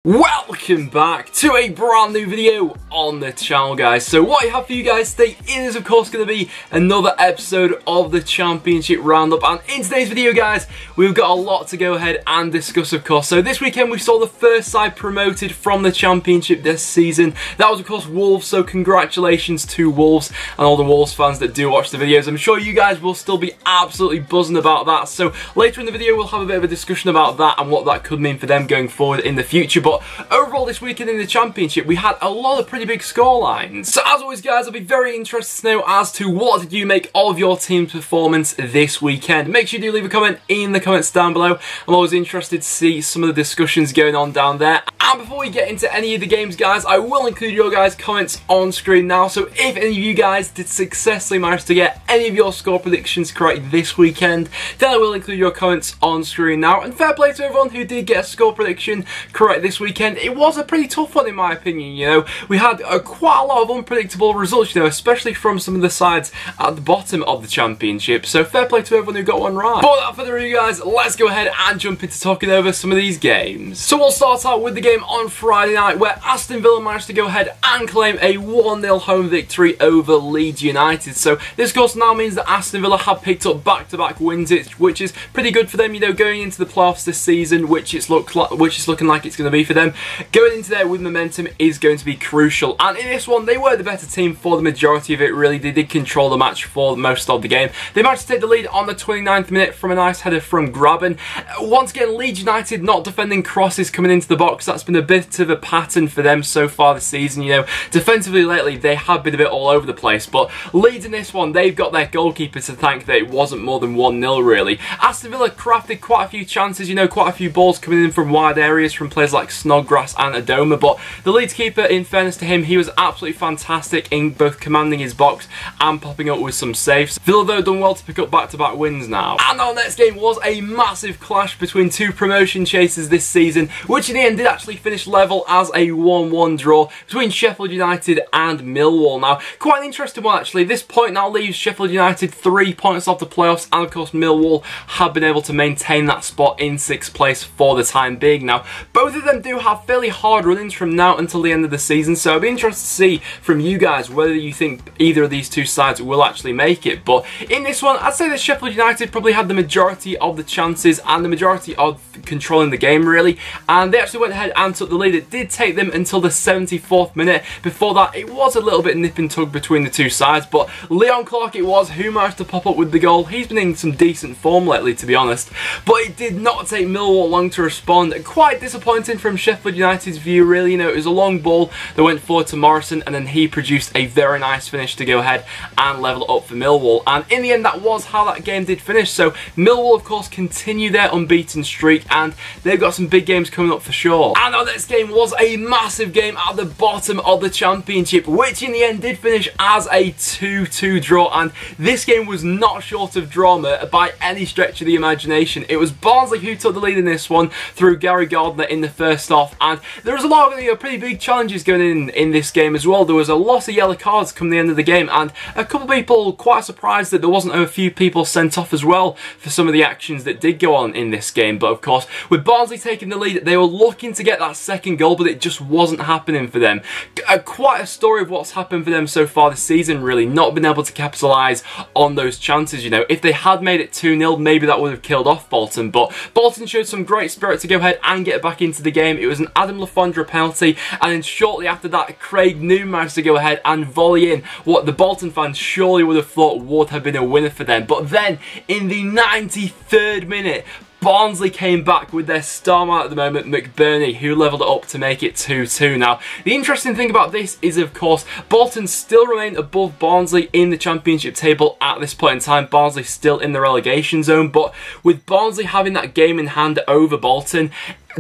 Welcome back to a brand new video on the channel, guys. So what I have for you guys today is of course going to be another episode of the Championship Roundup, and in today's video, guys, we've got a lot to go ahead and discuss, of course. So this weekend we saw the first side promoted from the Championship this season. That was of course Wolves, so congratulations to Wolves and all the Wolves fans that do watch the videos. I'm sure you guys will still be absolutely buzzing about that. So later in the video we'll have a bit of a discussion about that and what that could mean for them going forward in the future. But overall this weekend in the Championship we had a lot of pretty big scorelines. So as always, guys, I'll be very interested to know as to what did you make of your team's performance this weekend. Make sure you do leave a comment in the comments down below. I'm always interested to see some of the discussions going on down there. And before we get into any of the games, guys, I will include your guys' comments on screen now. So if any of you guys did successfully manage to get any of your score predictions correct this weekend, then I will include your comments on screen now. And fair play to everyone who did get a score prediction correct this weekend. It was a pretty tough one in my opinion, you know. We had quite a lot of unpredictable results, you know, especially from some of the sides at the bottom of the Championship. So fair play to everyone who got one right. But without further ado, guys, let's go ahead and jump into talking over some of these games. So we'll start out with the game on Friday night where Aston Villa managed to go ahead and claim a 1-0 home victory over Leeds United. So this of course now means that Aston Villa have picked up back-to-back wins, which is pretty good for them, you know, going into the playoffs this season, which it's looking like it's going to be for them. Going into there with momentum is going to be crucial, and in this one they were the better team for the majority of it. Really, they did control the match for most of the game. They managed to take the lead on the 29th minute from a nice header from Graben. Once again, Leeds United not defending crosses coming into the box. That's been a bit of a pattern for them so far this season, you know. Defensively lately they have been a bit all over the place, but Leeds in this one, they've got their goalkeeper to thank that it wasn't more than 1-0 really. Aston Villa crafted quite a few chances, you know, quite a few balls coming in from wide areas from players like Snodgrass and Adoma, but the Leeds keeper, in fairness to him, he was absolutely fantastic in both commanding his box and popping up with some saves. Villa though done well to pick up back-to-back wins now. And our next game was a massive clash between two promotion chasers this season, which in the end did actually finish level as a 1-1 draw between Sheffield United and Millwall. Now, quite an interesting one actually. This point now leaves Sheffield United 3 points off the playoffs, and of course Millwall have been able to maintain that spot in 6th place for the time being. Now, both of them do have fairly hard runnings from now until the end of the season, so I'll be interested to see from you guys whether you think either of these two sides will actually make it. But in this one, I'd say that Sheffield United probably had the majority of the chances and the majority of controlling the game really, and they actually went ahead and took the lead. It did take them until the 74th minute. Before that it was a little bit nip and tug between the two sides, but Leon Clark it was who managed to pop up with the goal. He's been in some decent form lately, to be honest, but it did not take Millwall long to respond. Quite disappointing from Sheffield United's view really, you know. It was a long ball that went forward to Morrison, and then he produced a very nice finish to go ahead and level up for Millwall, and in the end that was how that game did finish. So Millwall of course continue their unbeaten streak, and they've got some big games coming up for sure. And our next game was a massive game at the bottom of the Championship, which in the end did finish as a 2-2 draw, and this game was not short of drama by any stretch of the imagination. It was Barnsley who took the lead in this one through Gary Gardner in the first half, and there was a lot of, you know, pretty big challenges going in this game as well. There was a lot of yellow cards come the end of the game, and a couple of people quite surprised that there wasn't a few people sent off as well for some of the actions that did go on in this game. But of course, with Barnsley taking the lead, they were looking to get that second goal, but it just wasn't happening for them. Quite a story of what's happened for them so far this season really, not been able to capitalise on those chances, you know. If they had made it 2-0, maybe that would have killed off Bolton, but Bolton showed some great spirit to go ahead and get back into the game. It was an Adam Lafondra penalty, and then shortly after that Craig Noon managed to go ahead and volley in what the Bolton fans surely would have thought would have been a winner for them. But then in the 93rd minute, Barnsley came back with their star man at the moment, McBurney, who levelled it up to make it 2-2. Now, the interesting thing about this is, of course, Bolton still remain above Barnsley in the Championship table at this point in time. Barnsley still in the relegation zone, but with Barnsley having that game in hand over Bolton,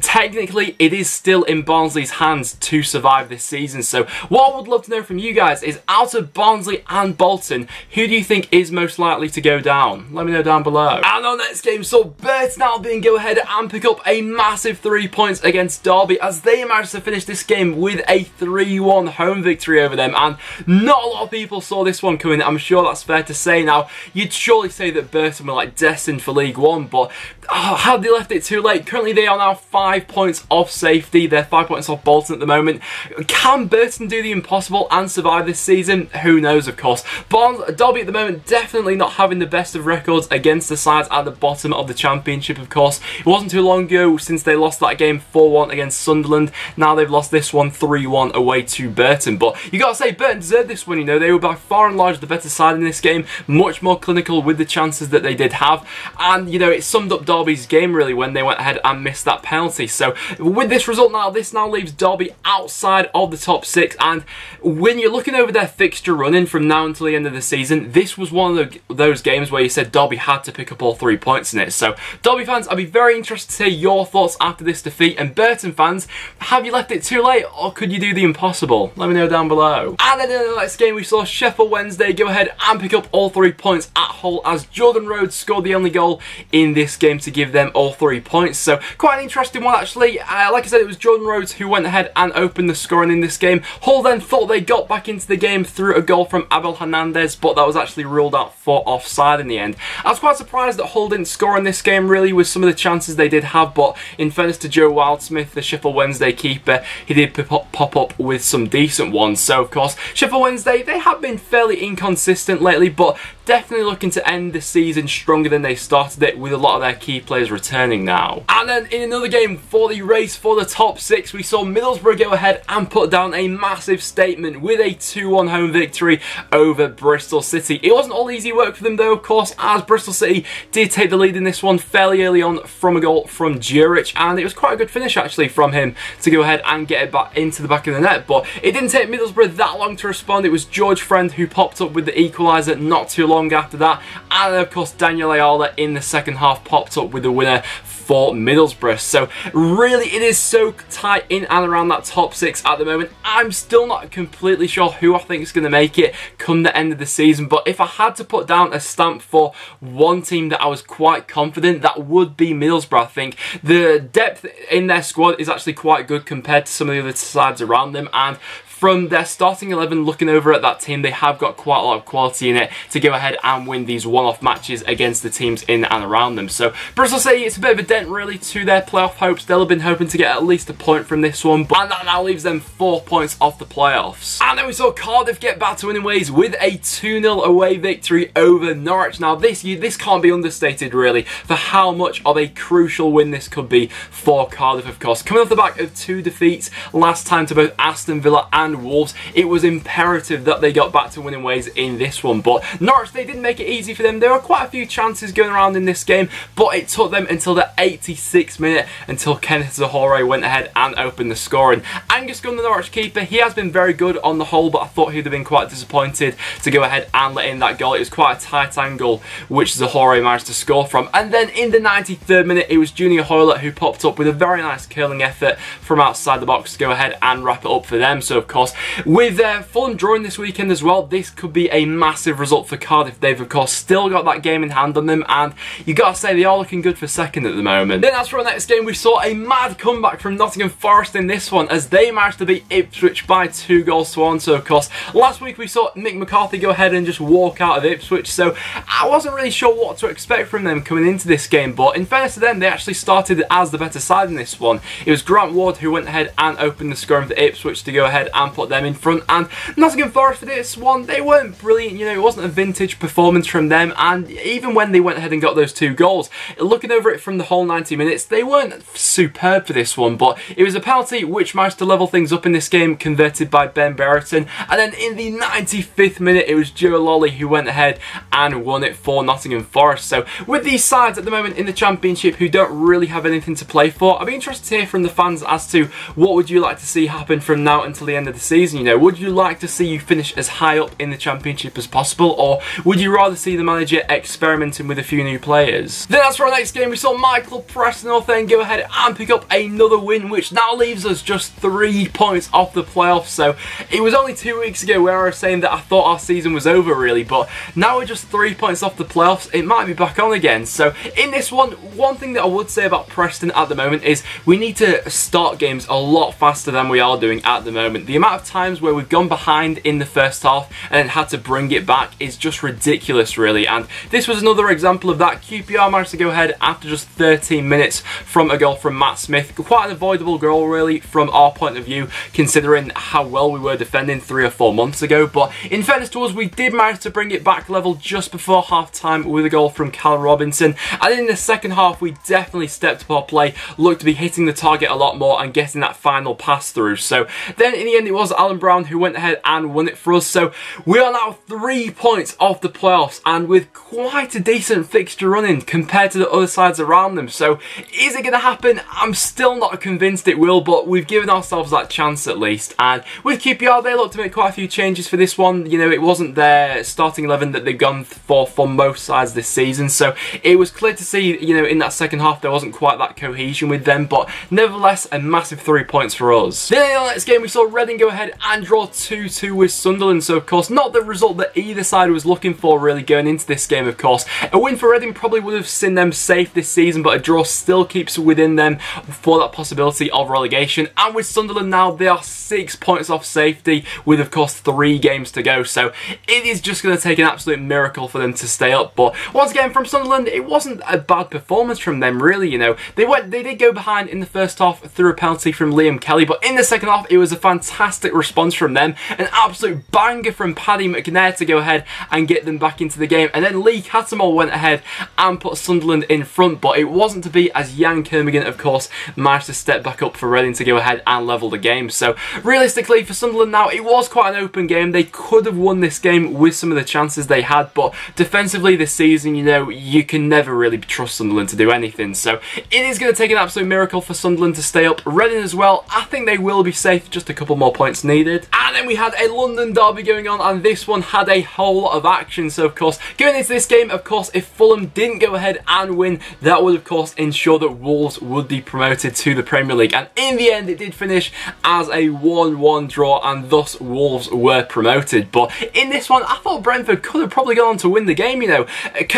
technically it is still in Barnsley's hands to survive this season. So what I would love to know from you guys is, out of Barnsley and Bolton, who do you think is most likely to go down? Let me know down below. And our next game saw Burton Albion go ahead and pick up a massive 3 points against Derby, as they managed to finish this game with a 3-1 home victory over them, and not a lot of people saw this one coming. I'm sure that's fair to say. Now, you'd surely say that Burton were like destined for League One, but had they left it too late? Currently they are now 5 points off safety. They're 5 points off Bolton at the moment. Can Burton do the impossible and survive this season? Who knows, of course. But Derby at the moment definitely not having the best of records against the sides at the bottom of the Championship, of course. It wasn't too long ago since they lost that game 4-1 against Sunderland. Now they've lost this one 3-1 away to Burton. But you got to say, Burton deserved this one. You know, they were by far and large the better side in this game. Much more clinical with the chances that they did have. And, you know, it summed up Derby's game really when they went ahead and missed that penalty. So with this result now, this now leaves Derby outside of the top 6, and when you're looking over their fixture running from now until the end of the season, this was one of those games where you said Derby had to pick up all 3 points in it. So Derby fans, I'd be very interested to hear your thoughts after this defeat, and Burton fans, have you left it too late or could you do the impossible? Let me know down below. And then in the next game we saw Sheffield Wednesday go ahead and pick up all 3 points at Hull as Jordan Rhodes scored the only goal in this game to give them all 3 points. So quite an interesting one actually. Like I said, it was Jordan Rhodes who went ahead and opened the scoring in this game. Hull then thought they got back into the game through a goal from Abel Hernandez, but that was actually ruled out for offside in the end. I was quite surprised that Hull didn't score in this game really with some of the chances they did have, but in fairness to Joe Wildsmith, the Sheffield Wednesday keeper, he did pop up with some decent ones. So of course, Sheffield Wednesday, they have been fairly inconsistent lately, but definitely looking to end the season stronger than they started it, with a lot of their key players returning now. And then in another game for the race for the top 6, we saw Middlesbrough go ahead and put down a massive statement with a 2-1 home victory over Bristol City. It wasn't all easy work for them though, of course, as Bristol City did take the lead in this one fairly early on from a goal from Juric, and it was quite a good finish actually from him to go ahead and get it back into the back of the net. But it didn't take Middlesbrough that long to respond. It was George Friend who popped up with the equaliser not too long after that, and of course Daniel Ayala in the second half popped up with the winner for Middlesbrough. So really it is so tight in and around that top 6 at the moment. I'm still not completely sure who I think is going to make it come the end of the season, but if I had to put down a stamp for one team that I was quite confident, that would be Middlesbrough. I think the depth in their squad is actually quite good compared to some of the other sides around them, and from their starting 11, looking over at that team, they have got quite a lot of quality in it to go ahead and win these one-off matches against the teams in and around them. So Bristol City, it's a bit of a dent really to their playoff hopes. They'll have been hoping to get at least a point from this one, and that now leaves them 4 points off the playoffs. And then we saw Cardiff get back to winning ways with a 2-0 away victory over Norwich. Now this can't be understated really for how much of a crucial win this could be for Cardiff, of course. Coming off the back of 2 defeats last time to both Aston Villa and Wolves, it was imperative that they got back to winning ways in this one. But Norwich, they didn't make it easy for them. There were quite a few chances going around in this game, but it took them until the 86th minute until Kenneth Zohore went ahead and opened the scoring. Angus Gunn, the Norwich keeper, he has been very good on the whole, but I thought he'd have been quite disappointed to go ahead and let in that goal. It was quite a tight angle which Zohore managed to score from. And then in the 93rd minute, it was Junior Hoylett who popped up with a very nice curling effort from outside the box to go ahead and wrap it up for them. So of course, with Fulham drawing this weekend as well, this could be a massive result for Cardiff. They've of course still got that game in hand on them, and you gotta say they are looking good for second at the moment. Then as for our next game, we saw a mad comeback from Nottingham Forest in this one as they managed to beat Ipswich by 2-1. So of course, last week we saw Mick McCarthy go ahead and just walk out of Ipswich, so I wasn't really sure what to expect from them coming into this game, but in fairness to them, they actually started as the better side in this one. It was Grant Ward who went ahead and opened the scoring for Ipswich to go ahead and put them in front, and Nottingham Forest for this one, they weren't brilliant. You know, it wasn't a vintage performance from them, and even when they went ahead and got those 2 goals, looking over it from the whole 90 minutes, they weren't superb for this one, but it was a penalty which managed to level things up in this game, converted by Ben Brereton, and then in the 95th minute, it was Joe Lolly who went ahead and won it for Nottingham Forest. So with these sides at the moment in the Championship who don't really have anything to play for, I'd be interested to hear from the fans as to what would you like to see happen from now until the end of the season. You know, would you like to see you finish as high up in the Championship as possible, or would you rather see the manager experimenting with a few new players? Then as for our next game, we saw my club Preston then go ahead and pick up another win, which now leaves us just 3 points off the playoffs. So it was only 2 weeks ago where I was saying that I thought our season was over really, but now we're just 3 points off the playoffs. It might be back on again. So in this one thing that I would say about Preston at the moment is we need to start games a lot faster than we are doing at the moment. The amount of times where we've gone behind in the first half and then had to bring it back is just ridiculous, really. And this was another example of that. QPR managed to go ahead after just 13 minutes from a goal from Matt Smith. Quite an avoidable goal, really, from our point of view, considering how well we were defending 3 or 4 months ago. But in fairness to us, we did manage to bring it back level just before half-time with a goal from Cal Robinson. And in the second half, we definitely stepped up our play, looked to be hitting the target a lot more and getting that final pass through. So then in the end, it was Alan Brown who went ahead and won it for us. So we are now 3 points off the playoffs, and with quite a decent fixture running compared to the other sides around them. So is it going to happen? I'm still not convinced it will, but we've given ourselves that chance at least. And with QPR, they looked to make quite a few changes for this one. You know, it wasn't their starting 11 that they've gone for most sides this season. So it was clear to see, you know, in that second half there wasn't quite that cohesion with them, but nevertheless a massive 3 points for us. Then in the next game we saw Reading go ahead and draw 2-2 with Sunderland. So of course not the result that either side was looking for really going into this game. Of course a win for Reading probably would have seen them safe this season, but a draw still keeps within them for that possibility of relegation. And with Sunderland now, they are 6 points off safety with of course 3 games to go, so it is just going to take an absolute miracle for them to stay up. But once again from Sunderland, it wasn't a bad performance from them really. You know, they did go behind in the first half through a penalty from Liam Kelly, but in the second half it was a fantastic response from them, an absolute banger from Paddy McNair to go ahead and get them back into the game. And then Lee Cattermole went ahead and put Sunderland in front, but it wasn't to be, as Jan Kermigan of course managed to step back up for Reading to go ahead and level the game. So realistically for Sunderland now, it was quite an open game. They could have won this game with some of the chances they had, but defensively this season, you know, you can never really trust Sunderland to do anything. So it is going to take an absolute miracle for Sunderland to stay up. Reading as well, I think they will be safe, just a couple more points needed. And then we had a London derby going on, and this one had a whole lot of action. So of course going into this game, of course if Fulham didn't go ahead and win, that would of course ensure that Wolves would be promoted to the Premier League. And in the end it did finish as a 1-1 draw, and thus Wolves were promoted. But in this one I thought Brentford could have probably gone on to win the game, you know,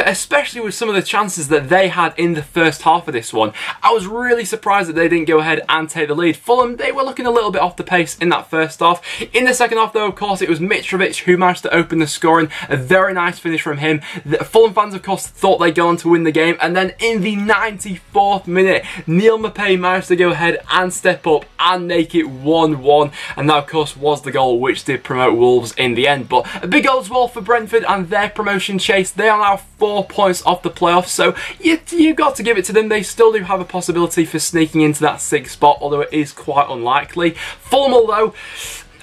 especially with some of the chances that they had in the first half of this one. I was really surprised that they didn't go ahead and take the lead. Fulham, they were looking a little bit off the pace in that first half. In the second half though, of course it was Mitrovic who managed to open the scoring, a very nice finish from him. The Fulham fans of course thought they'd go on to win the game, and then in the 94th minute Neil Maupay managed to go ahead and step up and make it 1-1, and that of course was the goal which did promote Wolves in the end. But a big goal as well for Brentford and their promotion chase. They are now 4 points off the playoffs, so you got to give it to them. They still do have a possibility for sneaking into that 6th spot, although it is quite unlikely. Fulham, although,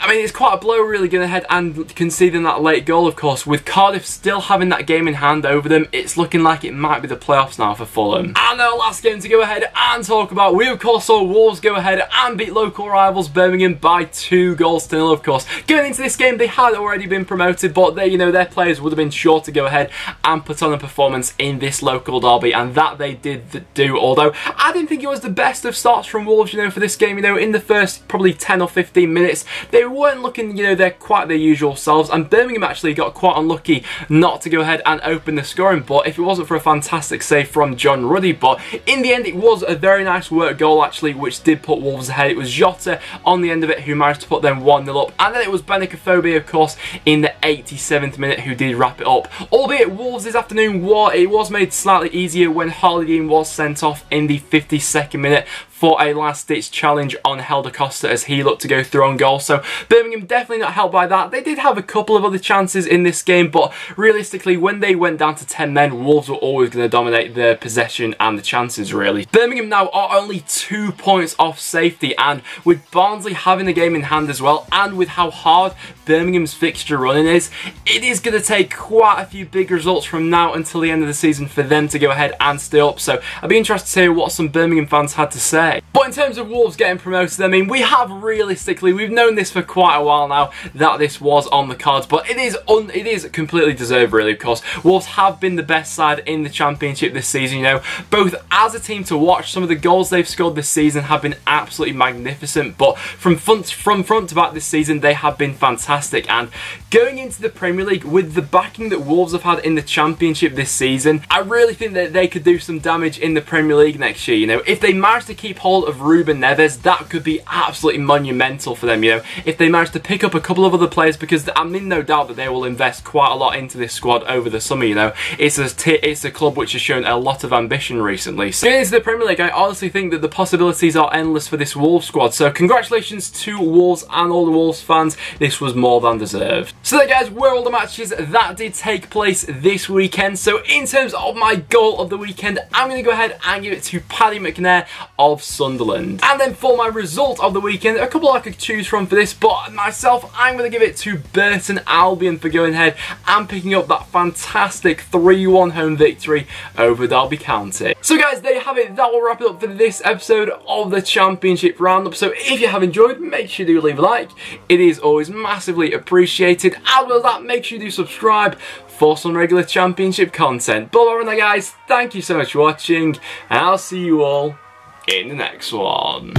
I mean, it's quite a blow really going ahead and conceding that late goal, of course. With Cardiff still having that game in hand over them, it's looking like it might be the playoffs now for Fulham. And our last game to go ahead and talk about, we of course saw Wolves go ahead and beat local rivals Birmingham by 2-0, of course. Going into this game, they had already been promoted, but they, you know, their players would have been sure to go ahead and put on a performance in this local derby, and that they did do. Although I didn't think it was the best of starts from Wolves, you know, for this game. You know, in the first probably 10 or 15 minutes, they weren't looking, you know, they're quite their usual selves, and Birmingham actually got quite unlucky not to go ahead and open the scoring, but if it wasn't for a fantastic save from John Ruddy. But in the end it was a very nice work goal actually, which did put Wolves ahead. It was Jota on the end of it who managed to put them 1-0 up, and then it was Benicofobia of course in the 87th minute who did wrap it up. Albeit Wolves this afternoon, it was made slightly easier when Harley Dean was sent off in the 52nd minute for a last-ditch challenge on Helder Costa as he looked to go through on goal. So Birmingham definitely not helped by that. They did have a couple of other chances in this game, but realistically when they went down to 10 men, Wolves were always going to dominate the possession and the chances really. Birmingham now are only 2 points off safety, and with Barnsley having the game in hand as well, and with how hard Birmingham's fixture running is, it is going to take quite a few big results from now until the end of the season for them to go ahead and stay up. So I'd be interested to hear what some Birmingham fans had to say. But in terms of Wolves getting promoted, I mean, we have realistically, we've known this for quite a while now that this was on the cards, but it is completely deserved really, of course. Wolves have been the best side in the Championship this season, you know, both as a team to watch. Some of the goals they've scored this season have been absolutely magnificent, but from front to back this season they have been fantastic. And going into the Premier League with the backing that Wolves have had in the Championship this season, I really think that they could do some damage in the Premier League next year. You know, if they manage to keep keep hold of Ruben Neves, that could be absolutely monumental for them, you know, if they manage to pick up a couple of other players, because I'm in no doubt that they will invest quite a lot into this squad over the summer, you know. It's a club which has shown a lot of ambition recently. So going into the Premier League, I honestly think that the possibilities are endless for this Wolves squad. So congratulations to Wolves and all the Wolves fans. This was more than deserved. So there, guys, were all the matches that did take place this weekend. So in terms of my goal of the weekend, I'm going to go ahead and give it to Paddy McNair of Sunderland. And then for my result of the weekend, a couple I could choose from for this, but myself, I'm going to give it to Burton Albion for going ahead and picking up that fantastic 3-1 home victory over Derby County. So guys, there you have it. That will wrap it up for this episode of the Championship Roundup. So if you have enjoyed, make sure you do leave a like. It is always massively appreciated. As well as that, make sure you do subscribe for some regular Championship content. But other than that, guys, thank you so much for watching, and I'll see you all in the next one.